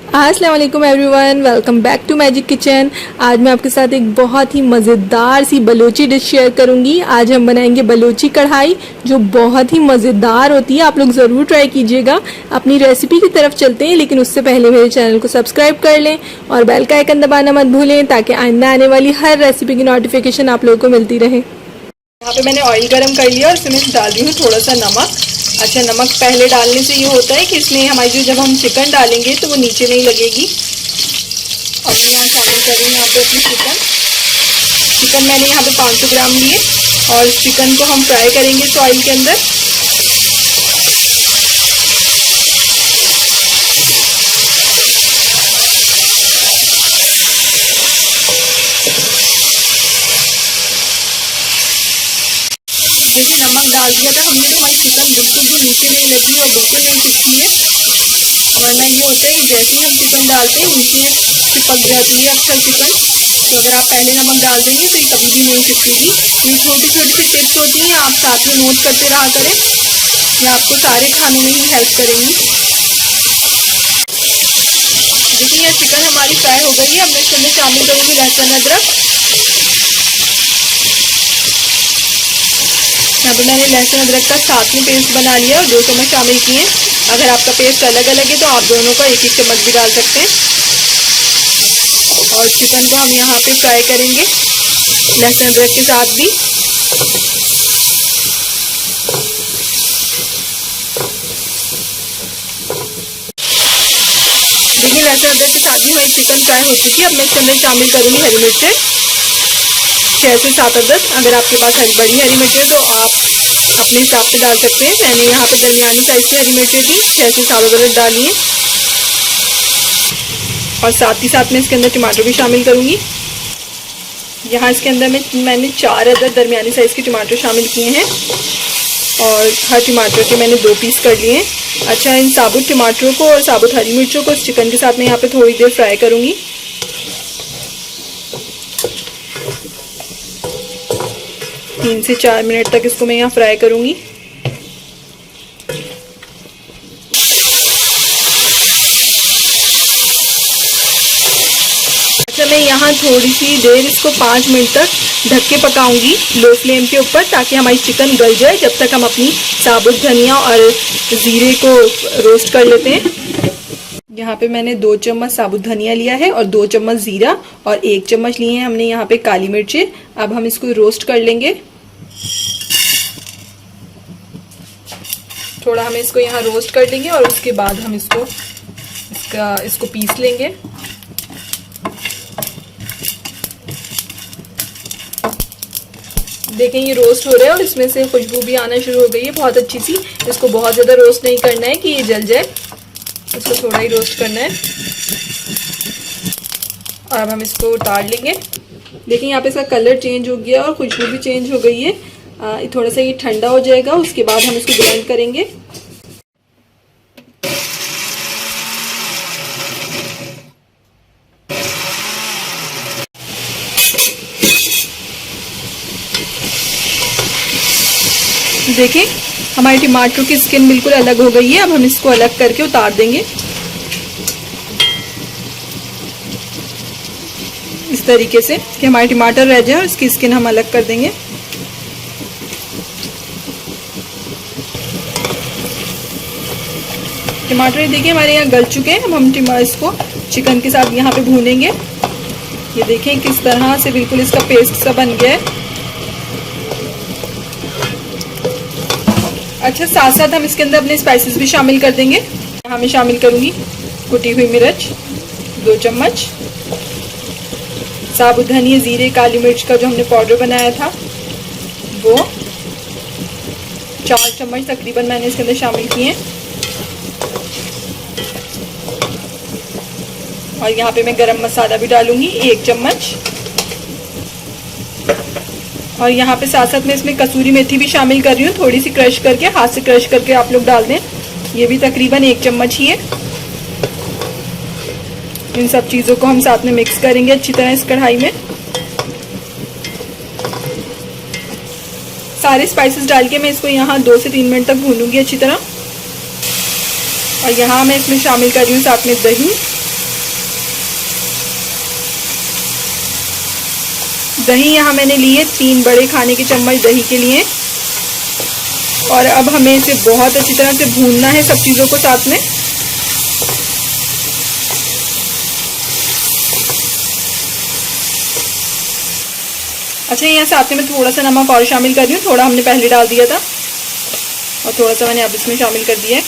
अस्सलाम वालेकुम everyone, welcome back to Magic Kitchen. आज मैं आपके साथ एक बहुत ही मज़ेदार सी बलोची डिश शेयर करूंगी। आज हम बनाएंगे बलोची कढ़ाई, जो बहुत ही मज़ेदार होती है। आप लोग ज़रूर ट्राई कीजिएगा। अपनी रेसिपी की तरफ चलते हैं, लेकिन उससे पहले मेरे चैनल को सब्सक्राइब कर लें और बेल का आइकन दबाना मत भूलें, ताकि आइंदा आने वाली हर रेसिपी की नोटिफिकेशन आप लोगों को मिलती रहे। यहाँ पे मैंने ऑयल गर्म कर लिया और इसमें डाल रही हूँ थोड़ा सा नमक। अच्छा, नमक पहले डालने से ये होता है कि इसमें हमारी जब हम चिकन डालेंगे तो वो नीचे नहीं लगेगी। और मैं यहाँ शामिल कर रही हूँ यहाँ पे अपनी चिकन मैंने यहाँ पे 500 ग्राम लिए और इस चिकन को हम फ्राई करेंगे इस ऑयल के अंदर। देखिए, नमक डाल दिया था हमने तो हमारी चिकन बिल्कुल भी नीचे नहीं लगी और बिल्कुल नहीं चिपकी है, वरना ये होता है कि जैसे ही हम चिकन डालते हैं नीचे चिपक जाती है अक्सर चिकन। तो अगर आप पहले नमक डाल देंगे तो ये कभी भी नहीं चिपकेगी। ये छोटी छोटी सी टिप्स होती हैं, आप साथ में नोट करते रहा करें, ये आपको सारे खानों में ही हेल्प करेंगी। देखिए, यह चिकन हमारी फ्राई हो गई है। अब मैं इसके अंदर शामिल करूँगी लहसुन अदरक। यहाँ पे मैंने लहसुन अदरक का साथ में पेस्ट बना लिया और 2 चम्मच शामिल किए। अगर आपका पेस्ट अलग अलग है तो आप दोनों का 1-1 चम्मच भी डाल सकते हैं। और चिकन को हम यहाँ पे फ्राई करेंगे लहसुन अदरक के साथ भी। देखिए, लहसुन अदरक के साथ भी हमारी चिकन फ्राई हो चुकी है। अब मैं इसके अंदर शामिल करूँगी हरी मिर्चें 6 से 7 अदद। अगर आपके पास बड़ी हरी मिर्चें तो आप अपने हिसाब से डाल सकते हैं। मैंने यहाँ पे दरमियानी साइज की हरी मिर्चें थी, 6 से 7 अदद डाली हैं। और साथ ही साथ में इसके अंदर टमाटर भी शामिल करूँगी। यहाँ इसके अंदर मैंने 4 अदद दरमियानी साइज़ के टमाटर शामिल किए हैं और हर टमाटर के मैंने 2 पीस कर लिए हैं। अच्छा, इन साबुत टमाटरों को और साबुत हरी मिर्चों को इस चिकन के साथ मैं यहाँ पे थोड़ी देर फ्राई करूँगी। 3 से 4 मिनट तक इसको मैं यहाँ फ्राई करूँगी। अच्छा, मैं यहाँ थोड़ी सी देर इसको 5 मिनट तक ढक के पकाऊंगी लो फ्लेम के ऊपर, ताकि हमारी चिकन गल जाए। जब तक हम अपनी साबुत धनिया और ज़ीरे को रोस्ट कर लेते हैं। यहाँ पे मैंने 2 चम्मच साबुत धनिया लिया है और 2 चम्मच ज़ीरा और 1 चम्मच लिए हैं हमने यहाँ पे काली मिर्चें। अब हम इसको रोस्ट कर लेंगे। थोड़ा हमें इसको यहाँ रोस्ट कर लेंगे और उसके बाद हम इसको पीस लेंगे। देखें, ये रोस्ट हो रहा है और इसमें से खुशबू भी आना शुरू हो गई है बहुत अच्छी सी। इसको बहुत ज़्यादा रोस्ट नहीं करना है कि ये जल जाए, इसको थोड़ा ही रोस्ट करना है। और अब हम इसको उतार लेंगे। देखिए, यहाँ पे इसका कलर चेंज हो गया और खुशबू भी चेंज हो गई है। थोड़ा सा ये ठंडा हो जाएगा, उसके बाद हम इसको ग्राइंड करेंगे। देखिए, हमारे टमाटर की स्किन बिल्कुल अलग हो गई है। अब हम इसको अलग करके उतार देंगे इस तरीके से कि हमारे टमाटर रह जाए और इसकी स्किन हम अलग कर देंगे। टमाटर देखिए हमारे यहाँ गल चुके हैं। अब हम इसको चिकन के साथ यहाँ पे भूनेंगे। ये देखें किस तरह से बिल्कुल इसका पेस्ट सा बन गया है। अच्छा, साथ साथ हम इसके अंदर अपने स्पाइसेस भी शामिल कर देंगे। यहाँ मैं शामिल करूँगी कुटी हुई मिर्च 2 चम्मच, साबुत धनिया, ज़ीरे, काली मिर्च का जो हमने पाउडर बनाया था वो 4 चम्मच तकरीबन मैंने इसके अंदर शामिल किए। और यहाँ पे मैं गरम मसाला भी डालूंगी 1 चम्मच। और यहाँ पे साथ साथ में इसमें कसूरी मेथी भी शामिल कर रही हूँ, थोड़ी सी क्रश करके, हाथ से क्रश करके आप लोग डाल दें। ये भी तकरीबन 1 चम्मच ही है। इन सब चीज़ों को हम साथ में मिक्स करेंगे अच्छी तरह इस कढ़ाई में। सारे स्पाइसेस डाल के मैं इसको यहाँ 2 से 3 मिनट तक भूनूंगी अच्छी तरह। और यहाँ मैं इसमें शामिल कर रही हूँ साथ में दही दही यहाँ मैंने लिए 3 बड़े खाने के चम्मच दही के लिए। और अब हमें इसे बहुत अच्छी तरह से भूनना है सब चीज़ों को साथ में। अच्छा, यहाँ साथ में मैं थोड़ा सा नमक और शामिल कर रही हूँ, थोड़ा हमने पहले डाल दिया था और थोड़ा सा मैंने अब इसमें शामिल कर दिया है।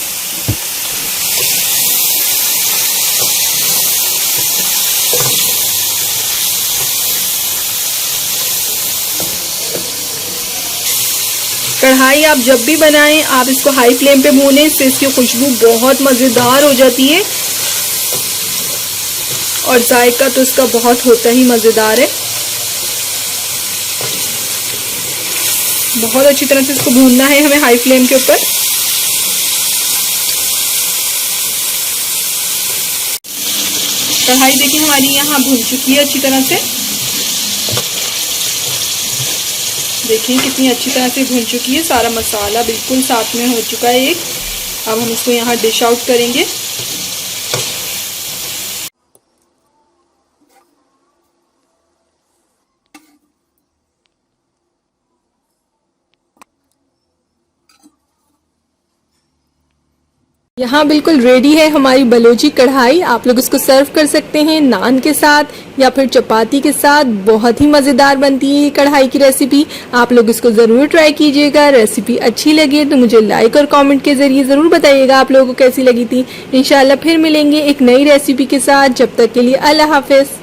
कढ़ाई आप जब भी बनाएं आप इसको हाई फ्लेम पे भूनें, इससे इसकी खुशबू बहुत मज़ेदार हो जाती है और जायका तो इसका बहुत होता ही मज़ेदार है। बहुत अच्छी तरह से इसको भूनना है हमें हाई फ्लेम के ऊपर। कढ़ाई देखिए हमारी यहाँ भून चुकी है अच्छी तरह से। देखिए कितनी अच्छी तरह से भून चुकी है, सारा मसाला बिल्कुल साथ में हो चुका है एक। अब हम इसको यहाँ डिश आउट करेंगे। यहाँ बिल्कुल रेडी है हमारी बलोची कढ़ाई। आप लोग इसको सर्व कर सकते हैं नान के साथ या फिर चपाती के साथ। बहुत ही मज़ेदार बनती है ये कढ़ाई की रेसिपी। आप लोग इसको ज़रूर ट्राई कीजिएगा। रेसिपी अच्छी लगे तो मुझे लाइक और कमेंट के ज़रिए ज़रूर बताइएगा आप लोगों को कैसी लगी थी। इंशाल्लाह फिर मिलेंगे एक नई रेसिपी के साथ। जब तक के लिए अल्लाह हाफिज़।